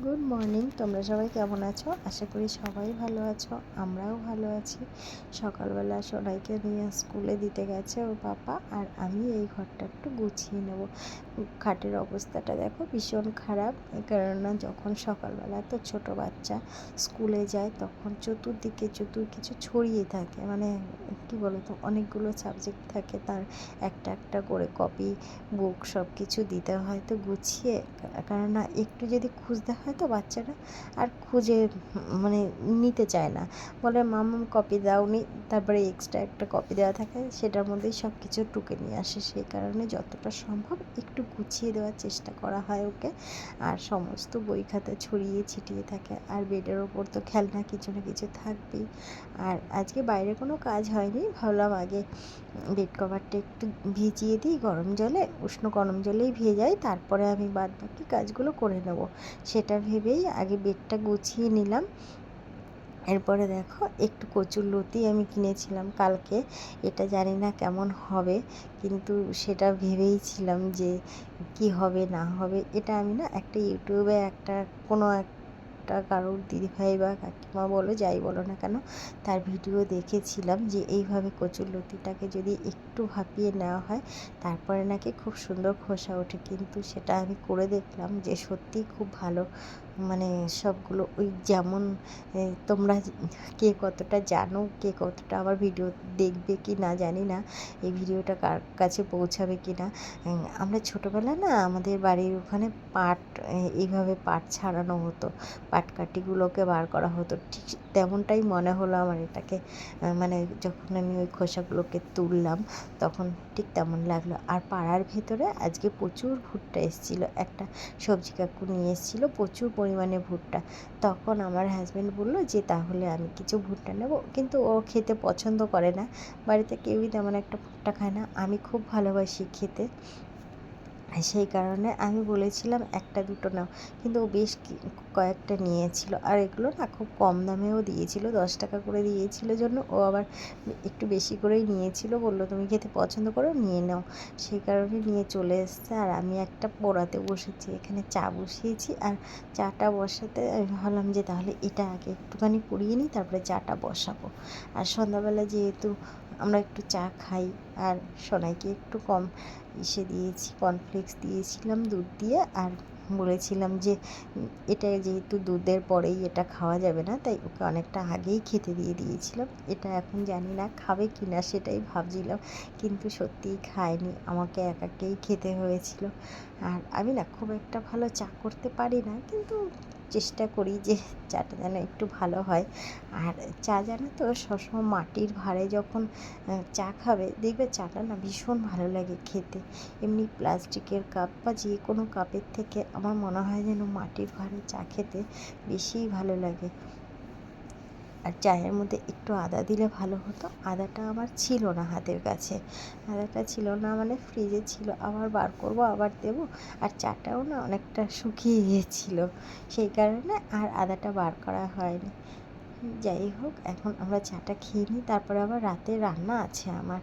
Good morning. তোমরা সবাই কেমন আছো? আশা করি সবাই ভালো আছো, আমরাও ভালো আছি। সকালবেলা সোনাইকে নিয়ে স্কুলে দিতে গেছে ওর পাপা, আর আমি এই ঘরটা একটু গুছিয়ে নেব। খাটের অবস্থাটা দেখো ভীষণ খারাপ, কেননা যখন সকালবেলা তো ছোট বাচ্চা স্কুলে যায় তখন চতুর্দিকে কিছু ছড়িয়ে থাকে, মানে কি বলো তো, অনেকগুলো সাবজেক্ট থাকে, তার একটা একটা করে কপি বুক সব কিছু দিতে হয়, তো গুছিয়ে, কেননা একটু যদি খুঁজতে হয় তো বাচ্চারা আর খুঁজে মানে নিতে চায় না, বলে মাম্মাম কপি দাওনি, তারপরে এক্সট্রা একটা কপি দেওয়া থাকে, সেটার মধ্যেই সব কিছু টুকে নিয়ে আসে। সেই কারণে যতটা সম্ভব একটু গুছিয়ে দেওয়ার চেষ্টা করা হয় ওকে। আর সমস্ত বই খাতা ছড়িয়ে ছিটিয়ে থাকে, আর বেডের ওপর তো খেলনা কিছু না কিছু থাকবেই। আর আজকে বাইরে কোনো কাজ হয়নি, ভাবলাম আগে বেড কভারটা একটু ভিজিয়ে দিই গরম জলে, উষ্ণ গরম জলেই ভেজাই, তারপরে আমি বাদ বাকি কাজগুলো করে নেব, সেটা ভেবেই আগে বেডটা গুছিয়ে নিলাম। এরপরে দেখো একটু কচুরলতি আমি কিনেছিলাম কালকে, এটা জানি না কেমন হবে, কিন্তু সেটা ভেবেই ছিলাম যে কি হবে না হবে। এটা আমি না একটা ইউটিউবে একটা কোনো একটা কারোর দিদিভাই বা কাকিমা বলো, যাই বলো না কেন, তার ভিডিও দেখেছিলাম যে এইভাবে কচুরলতিটাকে যদি একটু ভাপিয়ে নেওয়া হয় তারপরে নাকি খুব সুন্দর খোসা ওঠে। কিন্তু সেটা আমি করে দেখলাম যে সত্যিই খুব ভালো, মানে সবগুলো ওই যেমন তোমরা কে কতটা জানো, কে কতটা আমার ভিডিও দেখবে কি না জানি না, এই ভিডিওটা কার কাছে পৌঁছাবে কি না। আমরা ছোটোবেলা না আমাদের বাড়ির ওখানে পাট, এইভাবে পাট ছাড়ানো হতো, পাটকাঠিগুলোকে বার করা হতো, ঠিক তেমনটাই মনে হলো আমার এটাকে, মানে যখন আমি ওই খোসাগুলোকে তুললাম তখন ঠিক তেমন লাগলো। আর পাড়ার ভেতরে আজকে প্রচুর ভুট্টা এসেছিলো, একটা সবজি কাকু নিয়ে এসেছিলো প্রচুর পরিমাণে ভুট্টা। তখন আমার হাজব্যান্ড বলল যে তাহলে আমি কিছু ভুট্টা নেব, কিন্তু ও খেতে পছন্দ করে না, বাড়িতে কেউই তেমন একটা ভুট্টা খায় না, আমি খুব ভালোবাসি খেতে, সেই কারণে আমি বলেছিলাম একটা দুটো নাও, কিন্তু ও বেশ কয়েকটা নিয়েছিল। আর এগুলো না খুব কম দামেও দিয়েছিল, 10 টাকা করে দিয়েছিল জন্য ও আবার একটু বেশি করেই নিয়েছিল, বললো তুমি খেতে পছন্দ করো নিয়ে নাও, সেই কারণে নিয়ে চলে এসছে। আর আমি একটা পোড়াতে বসেছি, এখানে চা বসিয়েছি, আর চাটা বসাতে আমি ভাবলাম যে তাহলে এটা আগে একটুখানি পুড়িয়ে নিই তারপরে চাটা বসাবো। আর সন্ধ্যাবেলা যেহেতু আমরা একটু চা খাই, আর সোনাইকে একটু কম দিয়েছি, কর্নফ্লেক্স দিয়েছিলাম দুধ দিয়ে, আর বলেছিলাম যে এটা যেহেতু দুধের পরেই এটা খাওয়া যাবে না, তাই ওকে অনেকটা আগেই খেতে দিয়ে দিয়েছিলাম। এটা এখন জানি না খাবে কি না সেটাই ভাবছিলাম, কিন্তু সত্যিই খায়নি, আমাকে একাকেই খেতে হয়েছিল। আর আমি না খুব একটা ভালো চা করতে পারি না, কিন্তু চেষ্টা করি যে চাটা যেন একটু ভালো হয়। আর চা জানো তো সবসময় মাটির ভাঁড়ে যখন চা খাবে দেখবে চাটা না ভীষণ ভালো লাগে খেতে। এমনি প্লাস্টিকের কাপ বা যে কোনো কাপের থেকে আমার মনে হয় যেন মাটির ভাঁড়ে চা খেতে বেশিই ভালো লাগে। আর চায়ের মধ্যে একটু আদা দিলে ভালো হতো, আদাটা আমার ছিল না হাতের কাছে, আদাটা ছিল না মানে ফ্রিজে ছিল, আবার বার করব আবার দেব, আর চাটাও না অনেকটা শুকিয়ে গিয়েছিলো, সেই কারণে আর আদাটা বার করা হয়নি। যাই হোক, এখন আমরা চাটা খেয়ে নিই, তারপরে আবার রাতে রান্না আছে আমার।